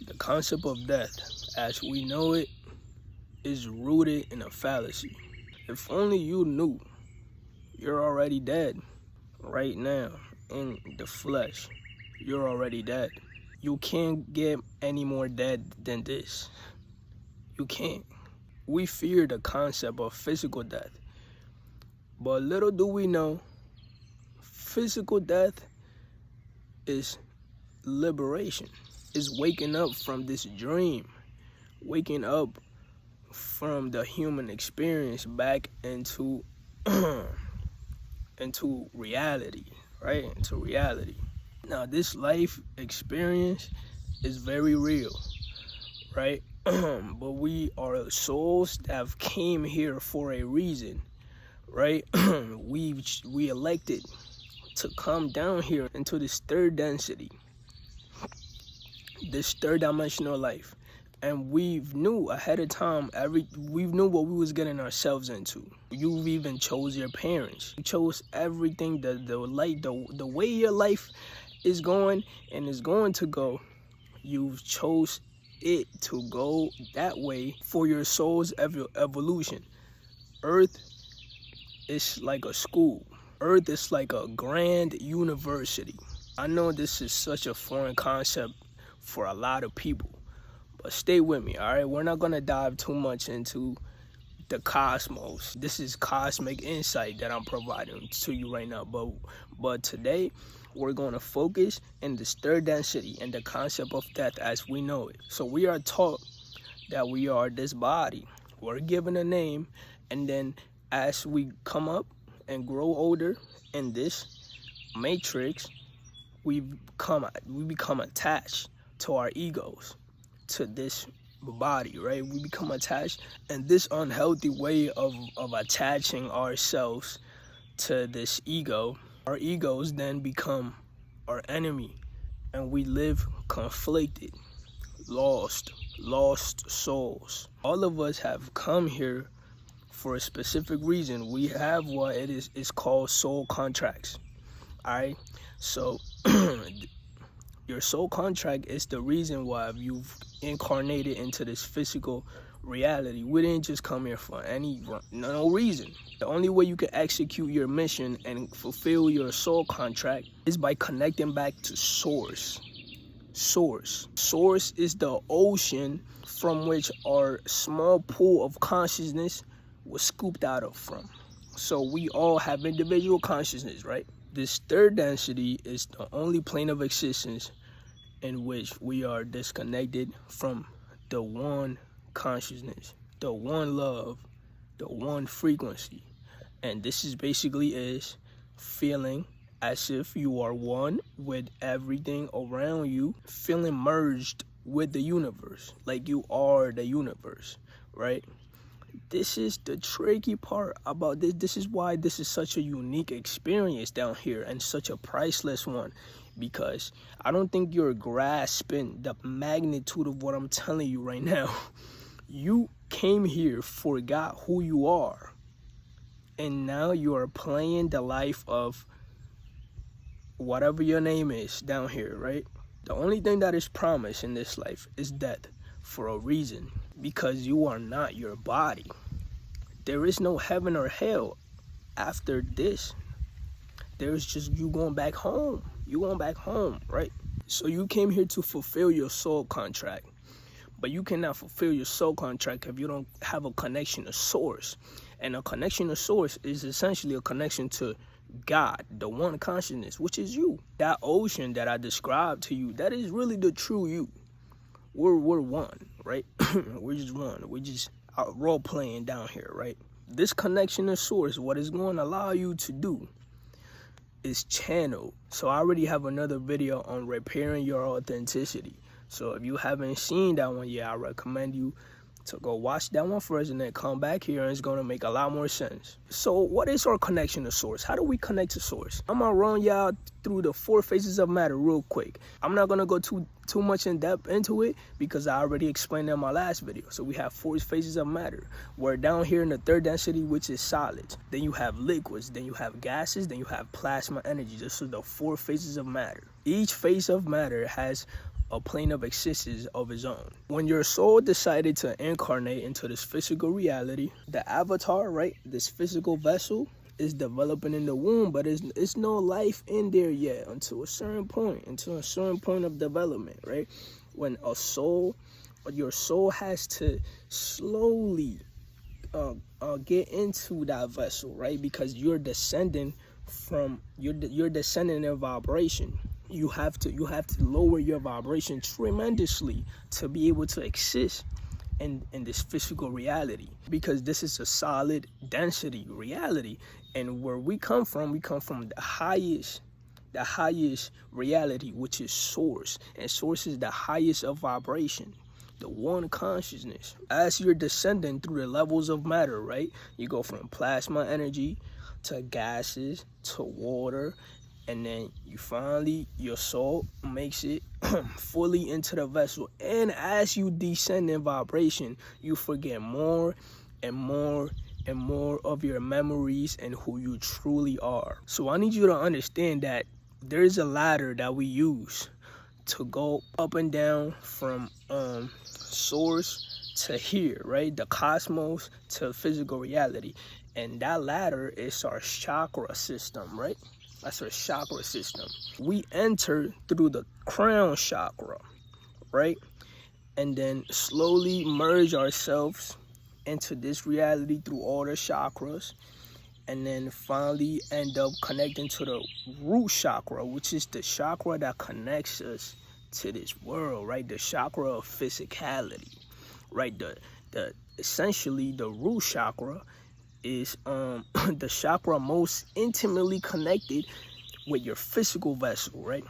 The concept of death, as we know it, is rooted in a fallacy. If only you knew you're already dead right now in the flesh. You're already dead. You can't get any more dead than this. You can't. We fear the concept of physical death, but little do we know, physical death is liberation. Is waking up from this dream, waking up from the human experience back into into reality, right? Into reality. Now, this life experience is very real, right? But we are souls that have came here for a reason, right? we elected to come down here into this third density, this third dimensional life, and we knew ahead of time we knew what we was getting ourselves into. You've even chose your parents. You chose everything, the way your life is going and is going to go. You've chose it to go that way for your soul's evolution. Earth is like a school. Earth is like a grand university. I know this is such a foreign concept for a lot of people, but stay with me, all right? We're not gonna dive too much into the cosmos. This is cosmic insight that I'm providing to you right now, but today we're gonna focus in this third density and the concept of death as we know it. So we are taught that we are this body. We're given a name, and then as we come up and grow older in this matrix, we become attached to our egos, to this body, right? We become attached, and this unhealthy way of attaching ourselves to this ego, our egos then become our enemy, and we live conflicted, lost souls. All of us have come here for a specific reason. We have what it is called soul contracts. All right, so your soul contract is the reason why you've incarnated into this physical reality. We didn't just come here for no reason. The only way you can execute your mission and fulfill your soul contract is by connecting back to source. Source is the ocean from which our small pool of consciousness was scooped out of from. So we all have individual consciousness, right? This third density is the only plane of existence in which we are disconnected from the one consciousness, the one love, the one frequency. And this is basically is feeling as if you are one with everything around you, feeling merged with the universe, like you are the universe, right? This is the tricky part about this. This is why this is such a unique experience down here and such a priceless one, because I don't think you're grasping the magnitude of what I'm telling you right now. You came here, forgot who you are, and now you are playing the life of whatever your name is down here, right? The only thing that is promised in this life is death, for a reason, because you are not your body. There is no heaven or hell after this. There's just you going back home. You going back home, right? So you came here to fulfill your soul contract, but you cannot fulfill your soul contract if you don't have a connection to source. And a connection to source is essentially a connection to God, the one consciousness, which is you. That ocean that I described to you, that is really the true you. We're one, right? We're just one. We're just role playing down here, right? This connection to source, what it's going to allow you to do is channel. So I already have another video on repairing your authenticity. So if you haven't seen that one yet, I recommend you to go watch that one first and then come back here, and it's going to make a lot more sense. So what is our connection to source? How do we connect to source? I'm going to run y'all through the 4 phases of matter real quick. I'm not going to go too much in depth into it because I already explained in my last video. So we have 4 phases of matter. We're down here in the third density, which is solids. Then you have liquids, then you have gases, then you have plasma energy. This is the 4 phases of matter. Each phase of matter has a plane of existence of its own. When your soul decided to incarnate into this physical reality, the avatar, right, this physical vessel, is developing in the womb, but it's no life in there yet until a certain point of development, right? When your soul has to slowly get into that vessel, right? Because you're descending in vibration. You have to lower your vibration tremendously to be able to exist in this physical reality, because this is a solid density reality. And where we come from the highest reality, which is source, and source is the highest of vibration, the one consciousness. As you're descending through the levels of matter, right, you go from plasma energy to gases to water, and then your soul makes it fully into the vessel. And as you descend in vibration, you forget more and more and more of your memories and who you truly are. So I need you to understand that there's a ladder that we use to go up and down from source to here, right? The cosmos to physical reality. And that ladder is our chakra system, right? That's our chakra system. We enter through the crown chakra, right? And then slowly merge ourselves into this reality through all the chakras, and then finally end up connecting to the root chakra, which is the chakra that connects us to this world, right? The chakra of physicality, right? The essentially the root chakra is the chakra most intimately connected with your physical vessel, right?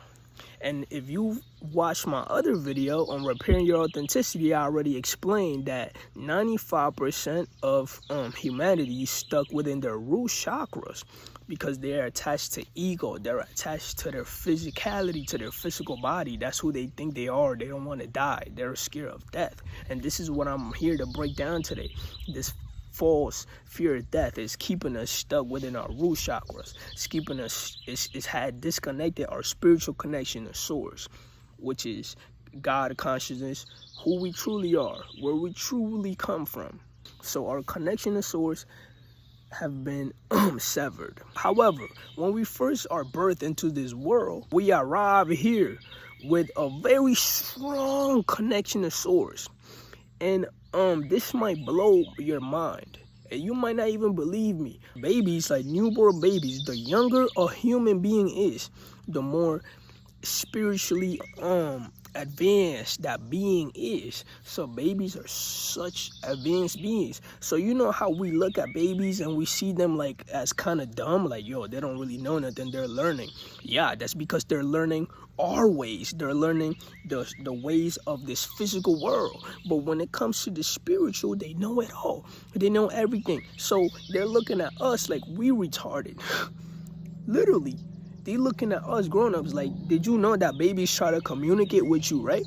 And if you watch my other video on repairing your authenticity, I already explained that 95% of humanity is stuck within their root chakras because they're attached to ego. They're attached to their physicality, to their physical body. That's who they think they are. They don't want to die. They're scared of death. And this is what I'm here to break down today. This false fear of death is keeping us stuck within our root chakras. It's keeping us, it's had disconnected our spiritual connection to source, which is God consciousness, who we truly are, where we truly come from. So our connection to source have been severed. However, when we first are birthed into this world, we arrive here with a very strong connection to source. And this might blow your mind, and you might not even believe me. Babies, like newborn babies, the younger a human being is, the more spiritually advanced that being is. So babies are such advanced beings. So you know how we look at babies and we see them like as kind of dumb, like, yo, they don't really know nothing, they're learning. Yeah, that's because they're learning our ways. They're learning the ways of this physical world. But when it comes to the spiritual, they know it all. They know everything. So they're looking at us like we retarded. Literally. They looking at us grown-ups like, did you know that babies try to communicate with you, right?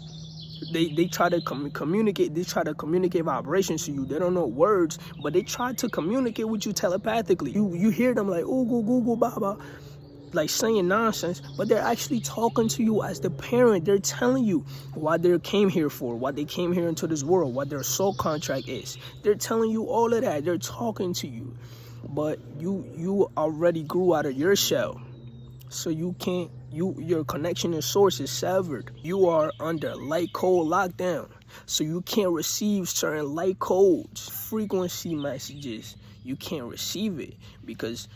They try to communicate. They try to communicate vibrations to you. They don't know words, but they try to communicate with you telepathically. You hear them like, ooh, goo, goo, goo, baba, like saying nonsense, but they're actually talking to you as the parent. They're telling you what they came here for, what they came here into this world, what their soul contract is. They're telling you all of that. They're talking to you, but you already grew out of your shell. So you can't, your connection to source is severed. You are under light code lockdown. So you can't receive certain light codes, frequency messages. You can't receive it because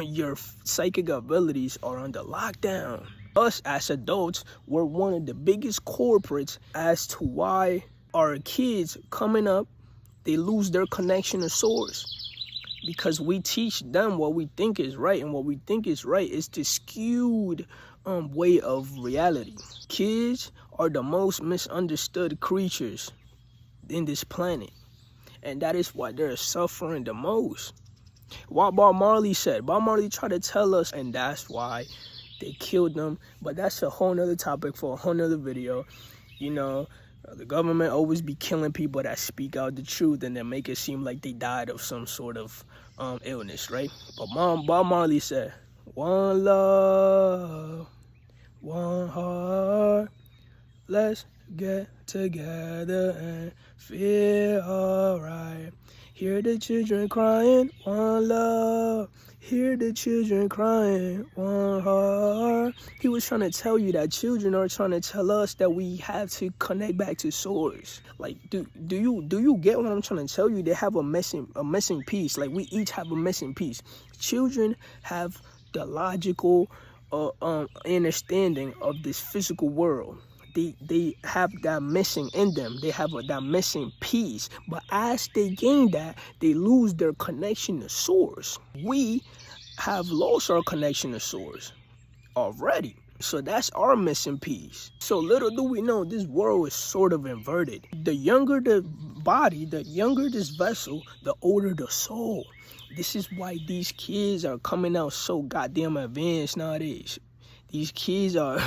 your psychic abilities are under lockdown. Us as adults, we're one of the biggest culprits as to why our kids coming up, they lose their connection to source. Because we teach them what we think is right, and what we think is right is the skewed way of reality. Kids are the most misunderstood creatures in this planet, and that is why they're suffering the most. What Bob Marley said, Bob Marley tried to tell us, and that's why they killed them. But that's a whole nother topic for a whole nother video. You know, the government always be killing people that speak out the truth and then make it seem like they died of some sort of illness, right? But Bob Marley said, one love, one heart, Let's get together and feel alright. Hear the children crying, one love. Hear the children crying, one heart. He was trying to tell you that children are trying to tell us that we have to connect back to source. Like, do you get what I'm trying to tell you? They have a missing piece. Like, we each have a missing piece. Children have the logical understanding of this physical world. They have that missing in them. They have that missing piece. But as they gain that, they lose their connection to source. We have lost our connection to source already. So that's our missing piece. So little do we know, this world is sort of inverted. The younger the body, the younger this vessel, the older the soul. This is why these kids are coming out so goddamn advanced nowadays. These kids are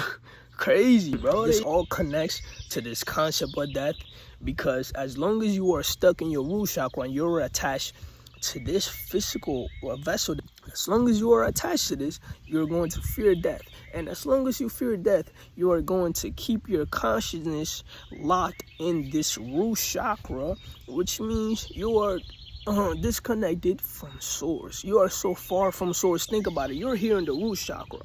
crazy, bro. This all connects to this concept of death, because as long as you are stuck in your root chakra and you're attached to this physical vessel, as long as you are attached to this, you're going to fear death. And as long as you fear death, you are going to keep your consciousness locked in this root chakra, which means you are disconnected from source. You are so far from source. Think about it. You're here in the root chakra,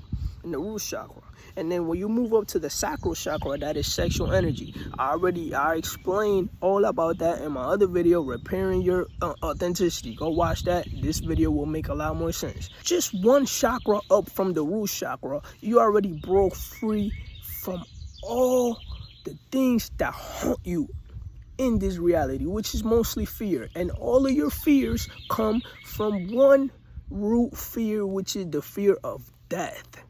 and then when you move up to the sacral chakra, that is sexual energy. I explained all about that in my other video, repairing your authenticity. Go watch that. This video will make a lot more sense. Just one chakra up from the root chakra, you already broke free from all the things that haunt you in this reality, which is mostly fear. And all of your fears come from one root fear, which is the fear of death.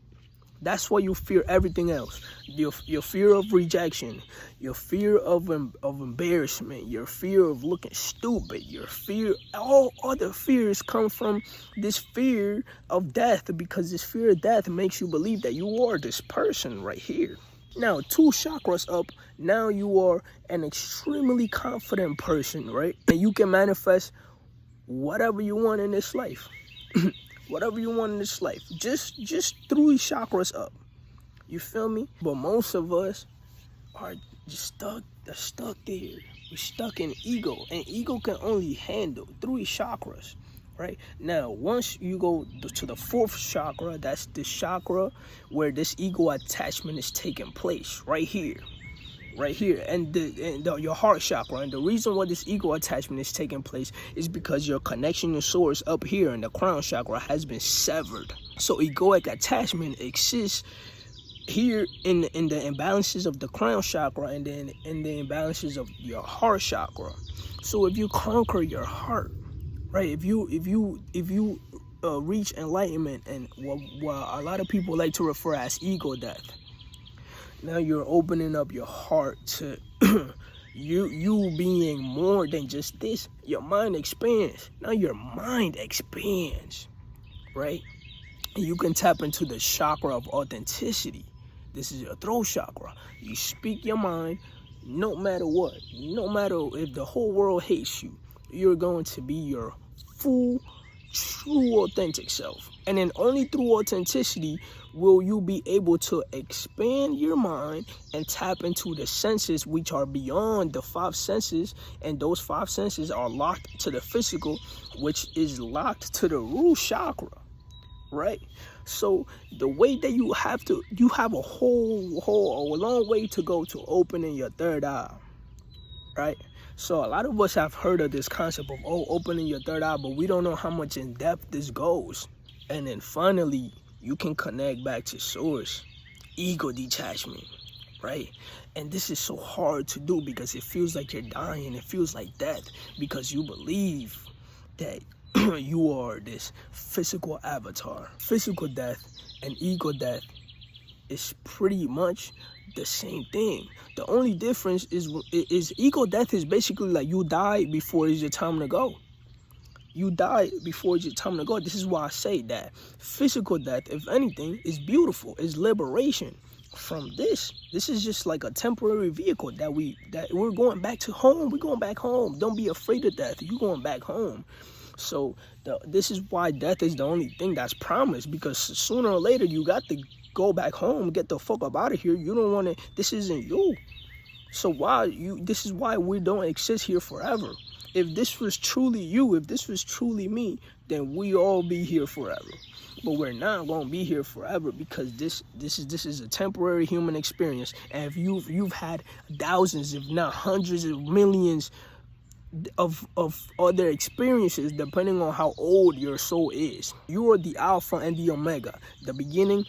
That's why you fear everything else. Your fear of rejection, your fear of embarrassment, your fear of looking stupid, your fear, all other fears come from this fear of death, because this fear of death makes you believe that you are this person right here. Now, 2 chakras up, now you are an extremely confident person, right? And you can manifest whatever you want in this life. Whatever you want in this life, just 3 chakras up. You feel me? But most of us are just stuck there. We're stuck in ego, and ego can only handle 3 chakras, right? Now, once you go to the 4th chakra, that's the chakra where this ego attachment is taking place, right here. And your heart chakra. And the reason why this ego attachment is taking place is because your connection to source up here in the crown chakra has been severed. So egoic attachment exists here in the imbalances of the crown chakra, and then in the imbalances of your heart chakra. So if you conquer your heart, right, if you reach enlightenment, and what a lot of people like to refer as ego death, now you're opening up your heart to you being more than just this. Your mind expands. Now your mind expands, right? And you can tap into the chakra of authenticity. This is your throat chakra. You speak your mind no matter what. No matter if the whole world hates you, you're going to be your full, true, authentic self. And then only through authenticity will you be able to expand your mind and tap into the senses, which are beyond the 5 senses. And those 5 senses are locked to the physical, which is locked to the root chakra, right? So the way that you have a long way to go to opening your 3rd eye, right? So a lot of us have heard of this concept of opening your 3rd eye, but we don't know how much in depth this goes. And then finally, you can connect back to source, ego detachment, right? And this is so hard to do because it feels like you're dying. It feels like death, because you believe that you are this physical avatar. Physical death and ego death is pretty much the same thing. The only difference is ego death is basically like you die before it's your time to go. You die before it's your time to go. This is why I say that physical death, if anything, is beautiful. It's liberation from this. This is just like a temporary vehicle that we're going back to home. We're going back home. Don't be afraid of death. You're going back home. So this is why death is the only thing that's promised, because sooner or later you got to go back home, get the fuck up out of here. You don't want to, this isn't you. So this is why we don't exist here forever. If this was truly you, if this was truly me, then we all be here forever. But we're not gonna be here forever, because this is a temporary human experience. And if you've had thousands, if not hundreds of millions of other experiences, depending on how old your soul is, you are the Alpha and the Omega, the beginning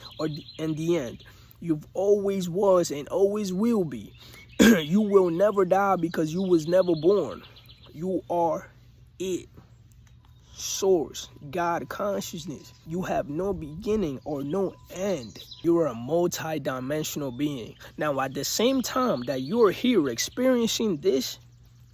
and the end. You've always was and always will be. You will never die because you was never born. You are it. Source, God consciousness. You have no beginning or no end. You are a multi-dimensional being. Now, at the same time that you're here experiencing this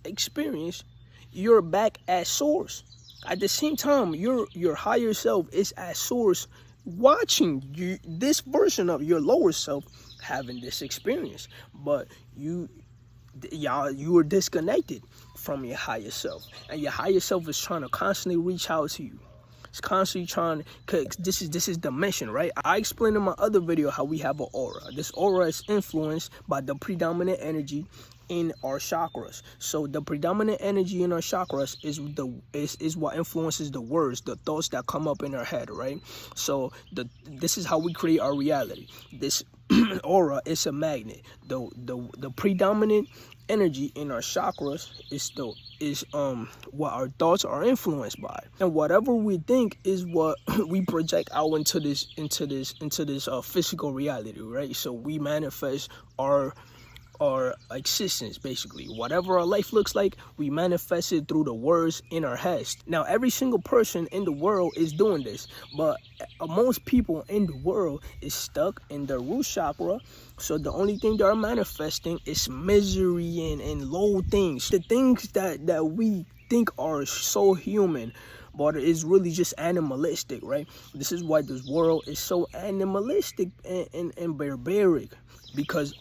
experience, you're back at source. At the same time, your higher self is at source, watching you, this version of your lower self having this experience. But you are disconnected from your higher self, and your higher self is trying to constantly reach out to you. It's constantly trying, because this is the mission, right? I explained in my other video how we have an aura. This aura is influenced by the predominant energy in our chakras. So the predominant energy in our chakras is what influences the words, the thoughts that come up in our head, right? So this is how we create our reality. This aura is a magnet. The predominant energy in our chakras is what our thoughts are influenced by, and whatever we think is what we project out into this physical reality, right? So we manifest our existence, basically. Whatever our life looks like, we manifest it through the words in our heads. Now, every single person in the world is doing this, but most people in the world is stuck in their root chakra. So the only thing they're manifesting is misery and low things, the things that we think are so human, but it's really just animalistic, right? This is why this world is so animalistic and barbaric, because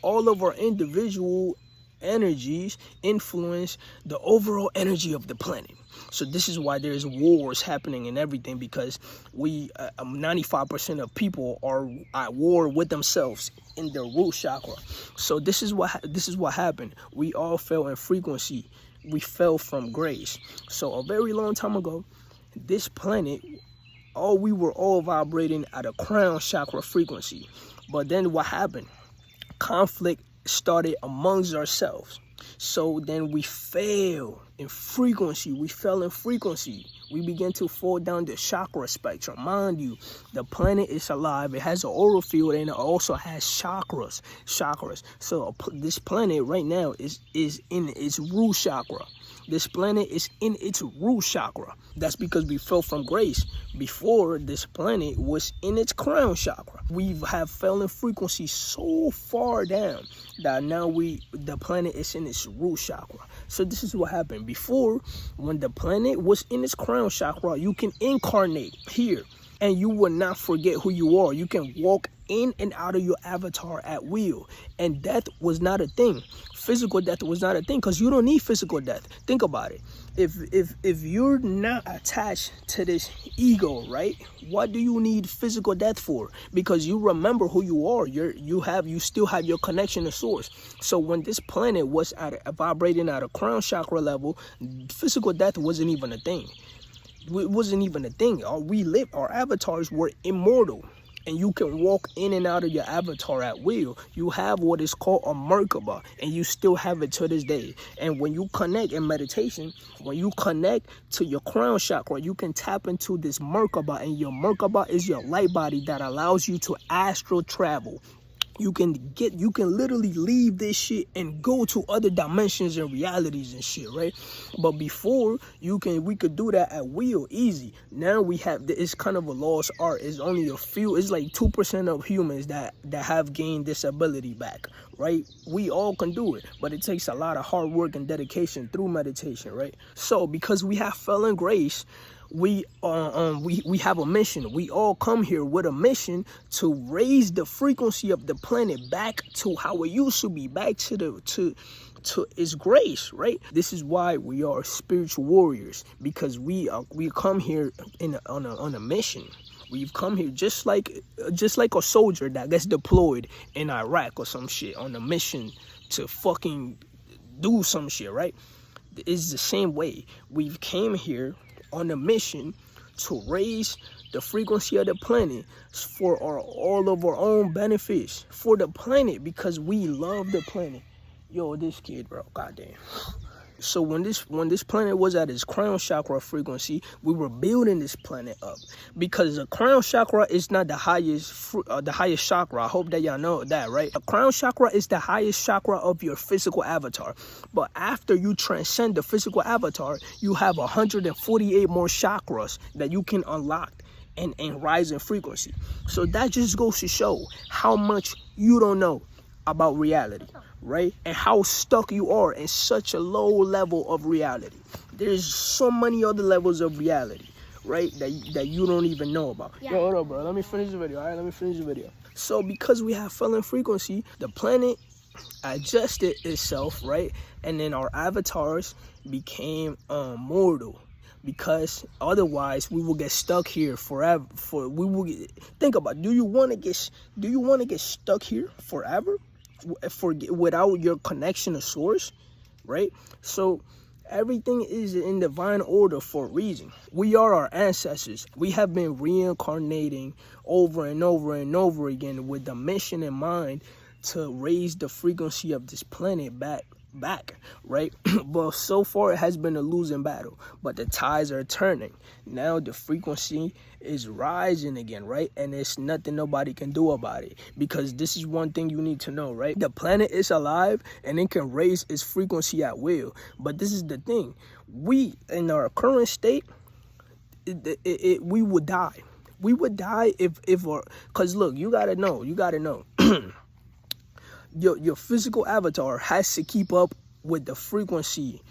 all of our individual energies influence the overall energy of the planet. So this is why there's wars happening and everything, because 95% of people are at war with themselves in their root chakra. So this is what happened. We all fell in frequency. We fell from grace. So a very long time ago, this planet, we were all vibrating at a crown chakra frequency. But then what happened? Conflict started amongst ourselves. So then we fell in frequency. We began to fall down the chakra spectrum. Mind you, the planet is alive. It has an aura field, and it also has chakras. So this planet right now is in its root chakra. This planet is in its root chakra. That's because we fell from grace. Before, this planet was in its crown chakra. We have fell in frequency so far down that now the planet is in its root chakra. So this is what happened. Before, when the planet was in its crown chakra, you can incarnate here, and you will not forget who you are. You can walk in and out of your avatar at will, and death was not a thing. Physical death was not a thing, because you don't need physical death. Think about it. If you're not attached to this ego, right, what do you need physical death for? Because you remember who you are. You still have your connection to source. So when this planet was vibrating at a crown chakra level, physical death wasn't even a thing. It wasn't even a thing. Our avatars were immortal, and you can walk in and out of your avatar at will. You have what is called a Merkaba, and you still have it to this day. And when you connect in meditation, when you connect to your crown chakra, you can tap into this Merkaba, and your Merkaba is your light body that allows you to astral travel. You can literally leave this shit and go to other dimensions and realities and shit, right? But before, we could do that at will, easy. Now it's kind of a lost art. It's only a few, it's like 2% of humans that have gained this ability back, right? We all can do it, but it takes a lot of hard work and dedication through meditation, right? So because we have fell in grace, we have a mission. We all come here with a mission to raise the frequency of the planet back to how it used to be, back to its grace, right? This is why we are spiritual warriors, because we come here on a mission. We've come here just like a soldier that gets deployed in Iraq or some shit on a mission to fucking do some shit, right? It's the same way. We've came here on a mission to raise the frequency of the planet for all of our own benefits, for the planet, because we love the planet. Yo, this kid, bro, goddamn. So when this planet was at its crown chakra frequency, we were building this planet up, because the crown chakra is not the highest chakra. I hope that y'all know that, right? The crown chakra is the highest chakra of your physical avatar, but after you transcend the physical avatar, you have 148 more chakras that you can unlock and rise in frequency. So that just goes to show how much you don't know about reality, right? And how stuck you are in such a low level of reality. There's so many other levels of reality, right, that you don't even know about. Yeah. Yo, hold up, bro. Let me finish the video, all right? Let me finish the video. So because we have fallen frequency, the planet adjusted itself, right? And then our avatars became mortal, because otherwise we will get stuck here forever. Think about, do you want to get stuck here forever? Without your connection to source, right? So everything is in divine order for a reason. We are our ancestors. We have been reincarnating over and over and over again with the mission in mind to raise the frequency of this planet back, right? But so far it has been a losing battle, but the tides are turning. Now the frequency is rising again, right? And it's nothing nobody can do about it, because this is one thing you need to know, right? The planet is alive and it can raise its frequency at will. But this is the thing, we in our current state, we would die. We would die if because look, you gotta know your physical avatar has to keep up with the frequency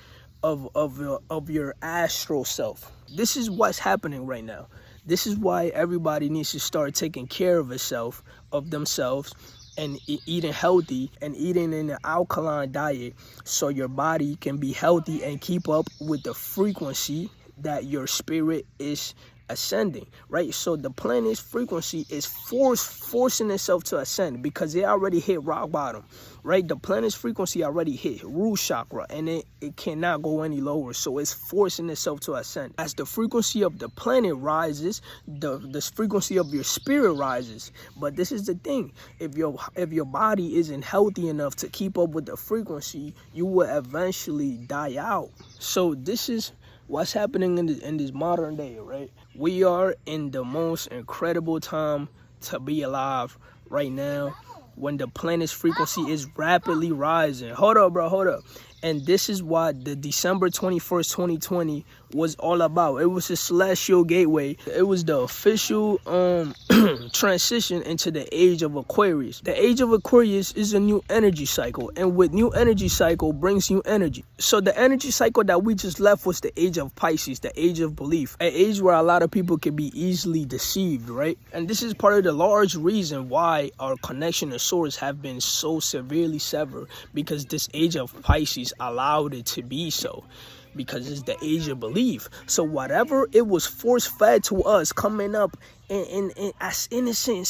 of your astral self. This is what's happening right now. This is why everybody needs to start taking care of themselves, and eating healthy and eating in an alkaline diet, so your body can be healthy and keep up with the frequency that your spirit is ascending, right? So the planet's frequency is forcing itself to ascend, because it already hit rock bottom, right? The planet's frequency already hit root chakra, and it cannot go any lower, so it's forcing itself to ascend. As the frequency of the planet rises, the frequency of your spirit rises. But this is the thing, if your body isn't healthy enough to keep up with the frequency, you will eventually die out. So this is what's happening in this modern day, right? We are in the most incredible time to be alive right now, when the planet's frequency is rapidly rising. Hold up, bro, hold up. And this is what the December 21st, 2020 was all about. It was a celestial gateway. It was the official transition into the age of Aquarius. The age of Aquarius is a new energy cycle, and with new energy cycle brings new energy. So the energy cycle that we just left was the age of Pisces, the age of belief, an age where a lot of people can be easily deceived, right? And this is part of the large reason why our connection to source have been so severely severed, because this age of Pisces allowed it to be so, because it's the age of belief. So whatever it was force fed to us coming up in as innocent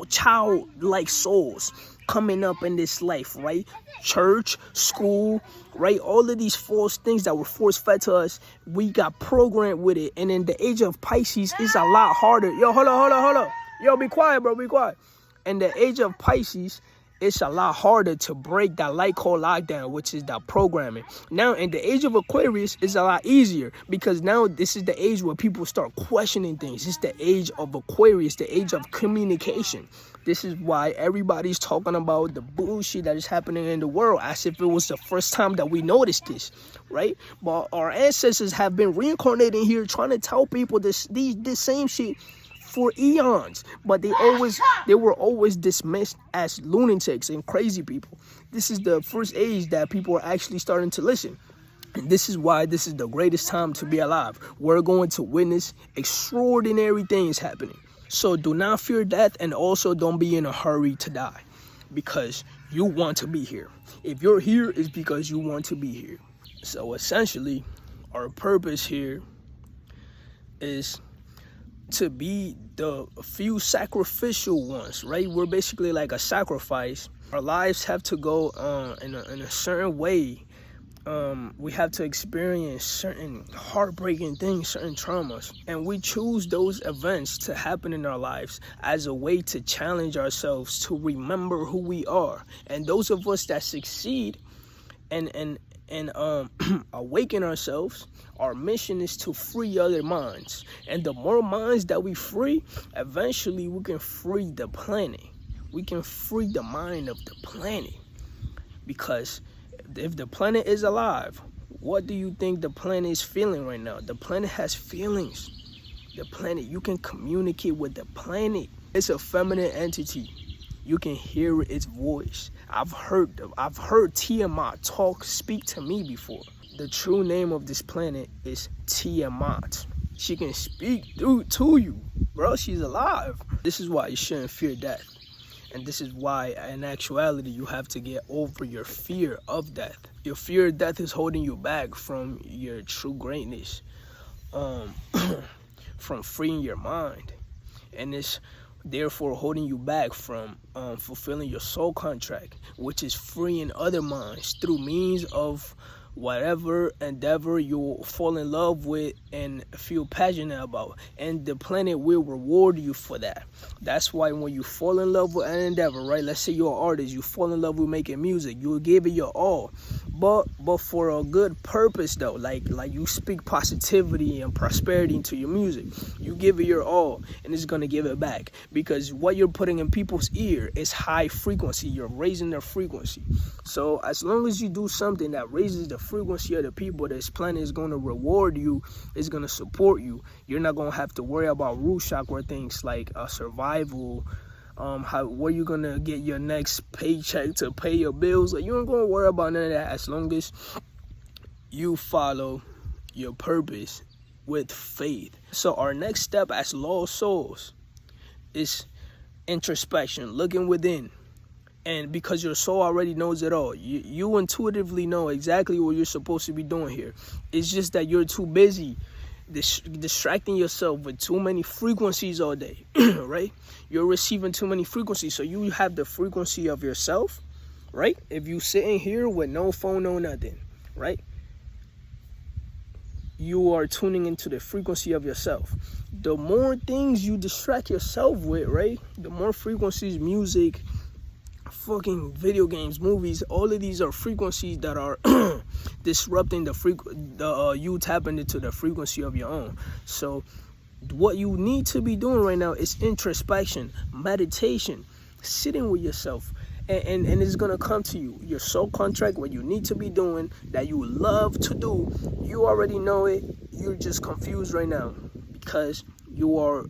childlike souls coming up in this life, right? Church, school, right? All of these false things that were force fed to us, we got programmed with it. And in the age of Pisces, it's a lot harder. Yo, hold on. Yo, be quiet, bro, be quiet. In the age of Pisces, it's a lot harder to break that light code lockdown, which is that programming. Now, in the age of Aquarius, it's a lot easier, because now this is the age where people start questioning things. It's the age of Aquarius, the age of communication. This is why everybody's talking about the bullshit that is happening in the world, as if it was the first time that we noticed this, right? But our ancestors have been reincarnating here trying to tell people this same shit for eons, but they were always dismissed as lunatics and crazy people. This is the first age that people are actually starting to listen. And this is why this is the greatest time to be alive. We're going to witness extraordinary things happening. So do not fear death, and also don't be in a hurry to die, because you want to be here. If you're here, it's because you want to be here. So essentially, our purpose here is to be the few sacrificial ones, right? We're basically like a sacrifice Our lives have to go in a certain way. We have to experience certain heartbreaking things, certain traumas, and we choose those events to happen in our lives as a way to challenge ourselves to remember who we are. And those of us that succeed and awaken ourselves, our mission is to free other minds. And the more minds that we free, eventually we can free the planet. We can free the mind of the planet. Because if the planet is alive, what do you think the planet is feeling right now? The planet has feelings. The planet, you can communicate with the planet. It's a feminine entity. You can hear its voice. I've heard Tiamat speak to me before. The true name of this planet is Tiamat. She can speak to you, bro. She's alive. This is why you shouldn't fear death. And this is why, in actuality, you have to get over your fear of death. Your fear of death is holding you back from your true greatness, from freeing your mind. And it's therefore holding you back from fulfilling your soul contract, which is freeing other minds through means of whatever endeavor you fall in love with and feel passionate about, and the planet will reward you for that. That's why when you fall in love with an endeavor, right, let's say you're an artist, you fall in love with making music, you will give it your all, but for a good purpose though, like you speak positivity and prosperity into your music. You give it your all, and it's gonna give it back, because what you're putting in people's ear is high frequency. You're raising their frequency. So as long as you do something that raises the frequency of the people, this planet is going to reward you, it's going to support you. You're not going to have to worry about root chakra things like survival, where you're going to get your next paycheck to pay your bills. Like, you ain't going to worry about none of that as long as you follow your purpose with faith. So our next step as lost souls is introspection, looking within. And because your soul already knows it all, you intuitively know exactly what you're supposed to be doing here. It's just that you're too busy distracting yourself with too many frequencies all day, right? You're receiving too many frequencies. So you have the frequency of yourself, right? If you sitting here with no phone, no nothing, right? You are tuning into the frequency of yourself. The more things you distract yourself with, right? The more frequencies, music, fucking video games, movies, all of these are frequencies that are disrupting you tapping into the frequency of your own. So what you need to be doing right now is introspection, meditation, sitting with yourself, and it's gonna come to you. Your soul contract, what you need to be doing that you love to do, you already know it. You're just confused right now because you are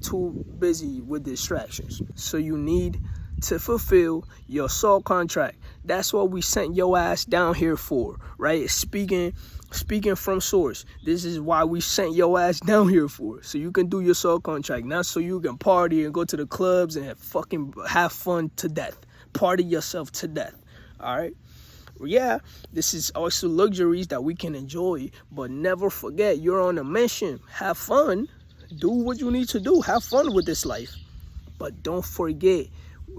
too busy with distractions. So you need to fulfill your soul contract. That's what we sent your ass down here for, right? Speaking from source. This is why we sent your ass down here for, so you can do your soul contract, not so you can party and go to the clubs and fucking have fun to death, party yourself to death. All right. Yeah, this is also luxuries that we can enjoy, but never forget you're on a mission. Have fun, do what you need to do, have fun with this life, but don't forget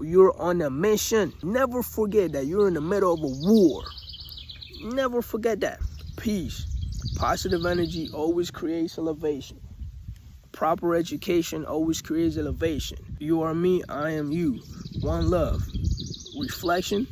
you're on a mission. Never forget that you're in the middle of a war. Never forget that. Peace. Positive energy always creates elevation. Proper education always creates elevation. You are me, I am you. One love. Reflection,